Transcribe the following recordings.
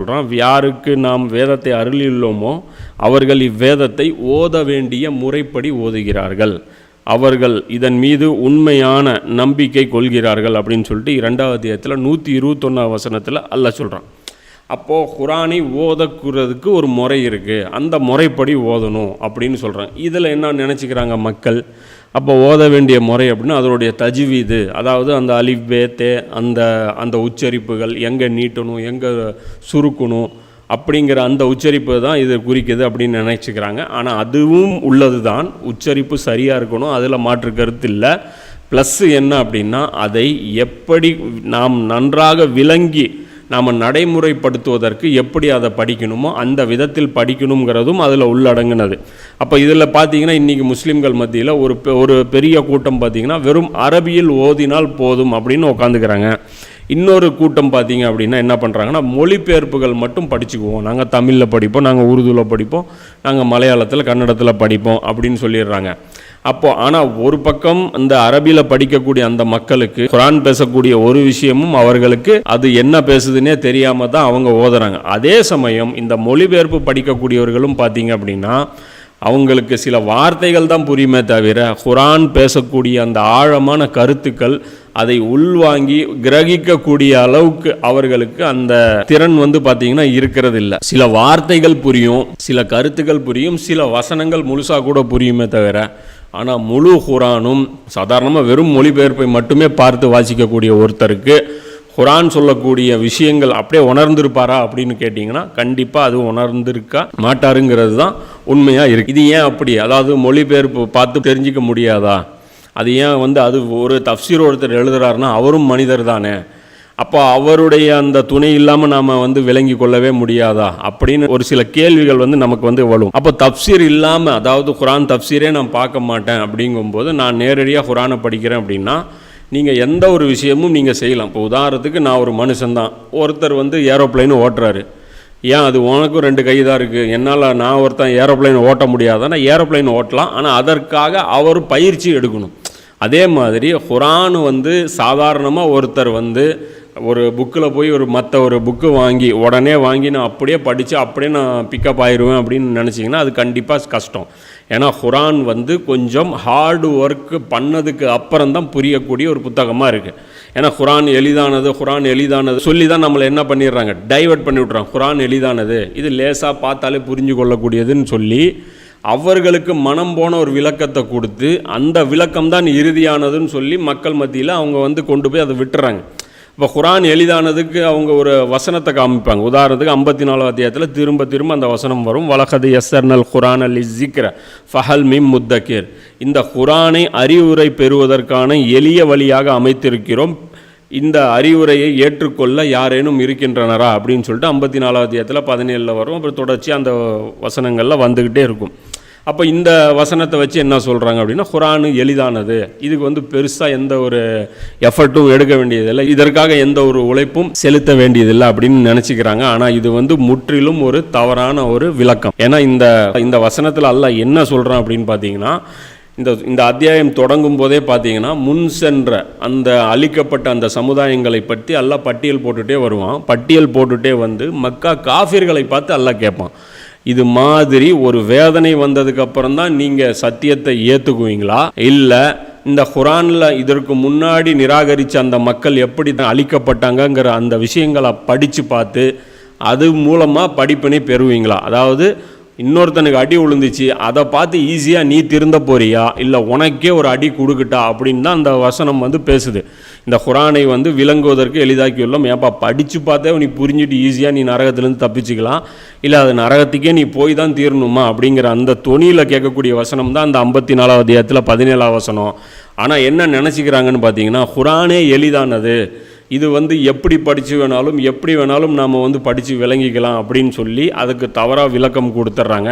சொல்கிறான், யாருக்கு நாம் வேதத்தை அருளியுள்ளோமோ அவர்கள் இவ்வேதத்தை ஓத வேண்டிய முறைப்படி ஓதுகிறார்கள், அவர்கள் இதன் மீது உண்மையான நம்பிக்கை கொள்கிறார்கள் அப்படின்னு சொல்லிட்டு 2வது அத்தியாயத்தில் 121 வசனத்தில் அல்லாஹ் சொல்கிறான். அப்போது குரானை ஓதக்குறதுக்கு ஒரு முறை இருக்குது, அந்த முறைப்படி ஓதணும் அப்படின்னு சொல்கிறாங்க. இதில் என்ன நினச்சிக்கிறாங்க மக்கள், அப்போ ஓத வேண்டிய முறை அப்படின்னா அதனுடைய தஜ்வீது, அதாவது அந்த அலிஃப் பே தே அந்த உச்சரிப்புகள் எங்கே நீட்டணும் எங்கே சுருக்கணும் அப்படிங்கிற அந்த உச்சரிப்பு தான் இது குறிக்குது அப்படின்னு நினச்சிக்கிறாங்க. ஆனால் அதுவும் உள்ளது தான், உச்சரிப்பு சரியாக இருக்கணும், அதில் மாற்று கருத்து இல்லை. ப்ளஸ் என்ன அப்படின்னா அதை எப்படி நாம் நன்றாக விளங்கி நாம் நடைமுறைப்படுத்துவதற்கு எப்படி அதை படிக்கணுமோ அந்த விதத்தில் படிக்கணுங்கிறதும் அதில் உள்ளடங்கினது. அப்போ இதில் பார்த்தீங்கன்னா இன்றைக்கி முஸ்லீம்கள் மத்தியில் ஒரு பெரிய கூட்டம் பார்த்திங்கன்னா வெறும் அரபியில் ஓதினால் போதும் அப்படின்னு உட்காந்துக்கிறாங்க. இன்னொரு கூட்டம் பார்த்திங்க அப்படின்னா என்ன பண்ணுறாங்கன்னா மொழிபெயர்ப்புகள் மட்டும் படிச்சுக்குவோம், நாங்கள் தமிழில் படிப்போம், நாங்கள் உருதுவில் படிப்போம், நாங்கள் மலையாளத்தில் கன்னடத்தில் படிப்போம் அப்படின்னு சொல்லிடுறாங்க. அப்போது ஆனால் ஒரு பக்கம் இந்த அரபியில் படிக்கக்கூடிய அந்த மக்களுக்கு குரான் பேசக்கூடிய ஒரு விஷயமும் அவர்களுக்கு அது என்ன பேசுதுன்னே தெரியாமல் தான் அவங்க ஓதுறாங்க. அதே சமயம் இந்த மொழிபெயர்ப்பு படிக்கக்கூடியவர்களும் பார்த்தீங்க அப்படின்னா அவங்களுக்கு சில வார்த்தைகள் தான் புரியுமே தவிர குரான் பேசக்கூடிய அந்த ஆழமான கருத்துக்கள் அதை உள்வாங்கி கிரகிக்கக்கூடிய அளவுக்கு அவர்களுக்கு அந்த திறன் பார்த்தீங்கன்னா இருக்கிறது இல்லை. சில வார்த்தைகள் புரியும், சில கருத்துக்கள் புரியும், சில வசனங்கள் முழுசாக கூட புரியுமே தவிர ஆனால் முழு குரானும் சாதாரணமாக வெறும் மொழிபெயர்ப்பை மட்டுமே பார்த்து வாசிக்கக்கூடிய ஒருத்தருக்கு குரான் சொல்லக்கூடிய விஷயங்கள் அப்படியே உணர்ந்திருப்பாரா அப்படின்னு கேட்டிங்கன்னா கண்டிப்பாக அது உணர்ந்திருக்கா மாட்டாருங்கிறது தான் உண்மையாக இருக்குது. இது ஏன் அப்படி, அதாவது மொழிபெயர்ப்பு பார்த்து தெரிஞ்சிக்க முடியாதா, அது ஏன் அது ஒரு தஃப்சீர் ஒருத்தர் எழுதுறாருன்னா அவரும் மனிதர் தானே, அப்போ அவருடைய அந்த துணை இல்லாமல் நாம் விளங்கி கொள்ளவே முடியாதா அப்படின்னு ஒரு சில கேள்விகள் நமக்கு வரும். அப்போ தஃப்சீர் இல்லாமல், அதாவது குரான் தஃப்சீரே நான் பார்க்க மாட்டேன் அப்படிங்கும்போது நான் நேரடியாக குரானை படிக்கிறேன் அப்படின்னா நீங்கள் எந்த ஒரு விஷயமும் நீங்கள் செய்யலாம். இப்போ உதாரணத்துக்கு நான் ஒரு மனுஷன்தான், ஒருத்தர் ஏரோப்ளைன் ஓட்டுறாரு, ஏன் அது உனக்கும் 2 கை தான் இருக்குது, என்னால் நான் ஒருத்தன் ஏரோப்ளைன் ஓட்ட முடியாதானா ஏரோப்ளைன் ஓட்டலாம், ஆனால் அதற்காக அவர் பயிற்சி எடுக்கணும். அதே மாதிரி குரான் சாதாரணமாக ஒருத்தர் ஒரு புக்கில் போய் மற்ற ஒரு புக்கு உடனே வாங்கி நான் அப்படியே படித்து அப்படியே நான் பிக்கப் ஆயிடுவேன் அப்படின்னு நினச்சிங்கன்னா அது கண்டிப்பாக கஷ்டம். ஏன்னா குரான் கொஞ்சம் ஹார்டு ஒர்க்கு பண்ணதுக்கு அப்புறம் தான் புரியக்கூடிய ஒரு புத்தகமாக இருக்குது. ஏன்னா குரான் எளிதானது சொல்லி தான் நம்மளை என்ன பண்ணிடுறாங்க, டைவர்ட் பண்ணி விட்றாங்க. குரான் எளிதானது, இது லேசாக பார்த்தாலே புரிஞ்சு கொள்ளக்கூடியதுன்னு சொல்லி அவர்களுக்கு மனம் போன ஒரு விளக்கத்தை கொடுத்து அந்த விளக்கம் தான் இறுதியானதுன்னு சொல்லி மக்கள் மத்தியில் அவங்க கொண்டு போய் அதை விட்டுறாங்க. இப்போ குரான் எளிதானதுக்கு அவங்க ஒரு வசனத்தை காமிப்பாங்க. உதாரணத்துக்கு 54 அத்தியாயத்தில் திரும்ப திரும்ப அந்த வசனம் வரும், வலகது யஸ்ஸர்னல் குரான் அலி ஜிக்ர ஃபஹல் மிம் முத்தகிர், இந்த குரானை அறிவுரை பெறுவதற்கான எளிய வழியாக அமைத்திருக்கிறோம், இந்த அறிவுரையை ஏற்றுக்கொள்ள யாரேனும் இருக்கின்றனரா அப்படின்னு சொல்லிட்டு 54 அத்தியாயத்தில் 17 வரும். அப்புறம் தொடர்ச்சி அந்த வசனங்களில் வந்துக்கிட்டே இருக்கும். அப்போ இந்த வசனத்தை வச்சு என்ன சொல்கிறாங்க அப்படின்னா குரான் எளிதானது, இதுக்கு பெருசாக எந்த ஒரு எஃபர்ட்டும் எடுக்க வேண்டியதில்லை, இதற்காக எந்த ஒரு உழைப்பும் செலுத்த வேண்டியதில்லை அப்படின்னு நினச்சிக்கிறாங்க. ஆனால் இது முற்றிலும் ஒரு தவறான ஒரு விளக்கம். ஏன்னா இந்த வசனத்தில் அல்லாஹ் என்ன சொல்கிறான் அப்படின்னு பார்த்தீங்கன்னா இந்த அத்தியாயம் தொடங்கும் போதே பார்த்தீங்கன்னா முன் சென்ற அந்த அழிக்கப்பட்ட அந்த சமுதாயங்களை பற்றி அல்லாஹ் பட்டியல் போட்டுகிட்டே வருவான். பட்டியல் போட்டுகிட்டே மக்கா காஃபிர்களை பார்த்து அல்லாஹ் கேட்பான், இது மாதிரி ஒரு வேதனை வந்ததுக்கப்புறம் தான் நீங்கள் சத்தியத்தை ஏற்றுக்குவீங்களா, இல்லை இந்த குரானில் இதற்கு முன்னாடி நிராகரித்த அந்த மக்கள் எப்படி அழிக்கப்பட்டாங்கங்கிற அந்த விஷயங்களை படித்து பார்த்து அது மூலமாக படிப்பினை பெறுவீங்களா, அதாவது இன்னொருத்தனுக்கு அடி விழுந்துச்சு அதை பார்த்து ஈஸியாக நீ திருந்த போறியா, இல்லை உனக்கே ஒரு அடி கொடுக்கட்டா அப்படின்னு தான் அந்த வசனம் பேசுது. இந்த குரானை விளங்குவதற்கு எளிதாக்கியுள்ளோம், ஏப்பா படித்து பார்த்தே நீ புரிஞ்சுட்டு ஈஸியாக நீ நரகத்திலேருந்து தப்பிச்சுக்கலாம், இல்லை அது நரகத்துக்கே நீ போய் தான் தீரணுமா அப்படிங்கிற அந்த தொனியில் கேட்கக்கூடிய வசனம் தான் அந்த 54 அத்தியாயத்தில் 17 வசனம். ஆனால் என்ன நினச்சிக்கிறாங்கன்னு பார்த்தீங்கன்னா குரானே எளிதானது, இது எப்படி படித்து வேணாலும் எப்படி வேணாலும் நாம் படித்து விளங்கிக்கலாம் அப்படின்னு சொல்லி அதுக்கு தவறாக விளக்கம் கொடுத்துட்றாங்க.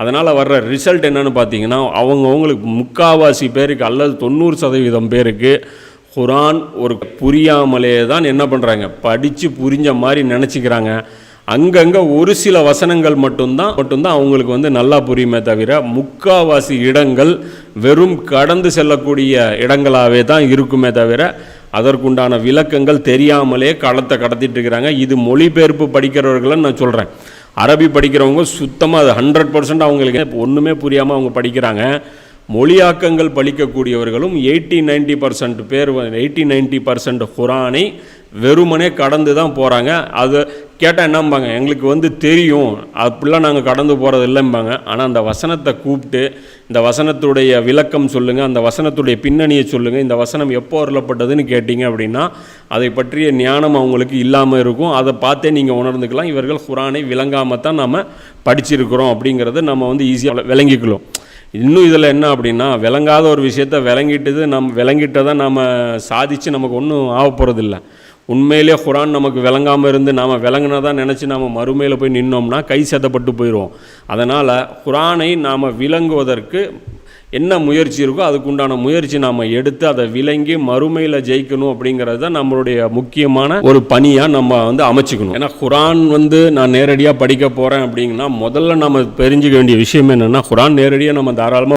அதனால் வர்ற ரிசல்ட் என்னன்னு பார்த்தீங்கன்னா அவங்களுக்கு முக்கால்வாசி பேருக்கு அல்லது 90% பேருக்கு குரான் ஒரு புரியாமலே தான் என்ன பண்ணுறாங்க, படித்து புரிஞ்ச மாதிரி நினச்சிக்கிறாங்க. அங்கங்கே ஒரு சில வசனங்கள் மட்டும்தான் அவங்களுக்கு நல்லா புரியுமே தவிர முக்கால்வாசி இடங்கள் வெறும் கடந்து செல்லக்கூடிய இடங்களாகவே தான் இருக்குமே தவிர அதற்குண்டான விளக்கங்கள் தெரியாமலே களத்தை கடத்திட்டு இருக்கிறாங்க. இது மொழிபெயர்ப்பு படிக்கிறவர்களை நான் சொல்கிறேன். அரபி படிக்கிறவங்க சுத்தமாக அது 100% அவங்களுக்கு ஒன்றுமே புரியாமல் அவங்க படிக்கிறாங்க. மொழியாக்கங்கள் படிக்கக்கூடியவர்களும் 80-90% பேர் 80-90% குரானை வெறுமனே கடந்து தான் போகிறாங்க. அதை கேட்டால் என்னம்பாங்க, எங்களுக்கு தெரியும், அப்படிலாம் நாங்கள் கடந்து போகிறது இல்லைம்பாங்க. ஆனால் அந்த வசனத்தை கூப்பிட்டு இந்த வசனத்துடைய விளக்கம் சொல்லுங்கள், அந்த வசனத்துடைய பின்னணியை சொல்லுங்கள், இந்த வசனம் எப்போ அருளப்பட்டதுன்னு கேட்டிங்க அப்படின்னா அதை பற்றிய ஞானம் அவங்களுக்கு இல்லாமல் இருக்கும். அதை பார்த்தே நீங்கள் உணர்ந்துக்கலாம், இவர்கள் குரானை விளங்காமல் தான் நம்ம படிச்சிருக்கிறோம் அப்படிங்கிறத நம்ம ஈஸியாக விளங்கிக்கலாம். இன்னும் இதில் என்ன அப்படின்னா, விளங்காத ஒரு விஷயத்தை விளங்கிட்டதை நம்ம சாதித்து நமக்கு ஒன்றும் ஆக போகிறதில்ல. உண்மையிலே குரான் நமக்கு விளங்காமல் இருந்து நாம் விளங்கினதான் நினச்சி நாம் மறுமையில் போய் நின்னோம்னா கை சதப்பட்டு போயிடுவோம். அதனால் குரானை நாம் விளங்குவதற்கு என்ன முயற்சி இருக்கோ அதுக்குண்டான முயற்சி நாம் எடுத்து அதை விளங்கி மறுமையில் ஜெயிக்கணும் அப்படிங்கிறது தான் நம்மளுடைய முக்கியமான ஒரு பணியாக நம்ம அமைச்சிக்கணும். ஏன்னா குரான் நான் நேரடியாக படிக்க போகிறேன் அப்படிங்கன்னா முதல்ல நம்ம தெரிஞ்சுக்க வேண்டிய விஷயம் என்னென்னா, குரான் நேரடியாக நம்ம தாராளமாக